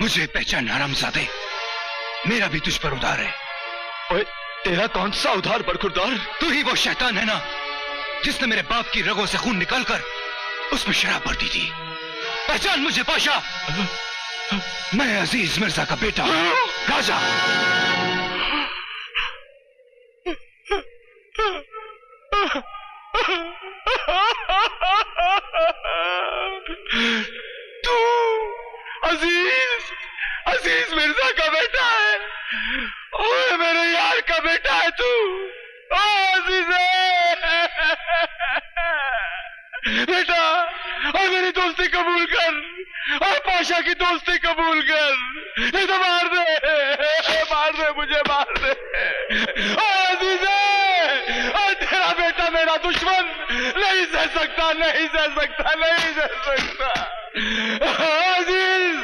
मुझे पहचान हरामजादे, मेरा भी तुझ पर उधार है। ओए, तेरा कौन सा उधार बरखुरदार? तू ही वो शैतान है ना जिसने मेरे बाप की रगों से खून निकालकर उसमें शराब भर दी थी। पहचान मुझे पाशा, मैं अजीज मिर्जा का बेटा राजा। तू अजीज मिर्जा का बेटा है? ओए, मेरे यार का बेटा है तू। ओ अजीज बेटा, और मेरी दोस्ती कबूल कर, और पाशा की दोस्ती कबूल कर। नहीं तो मार दे मुझे, मार दे। ओ अजीज, और तेरा बेटा मेरा दुश्मन नहीं सह सकता। अजीज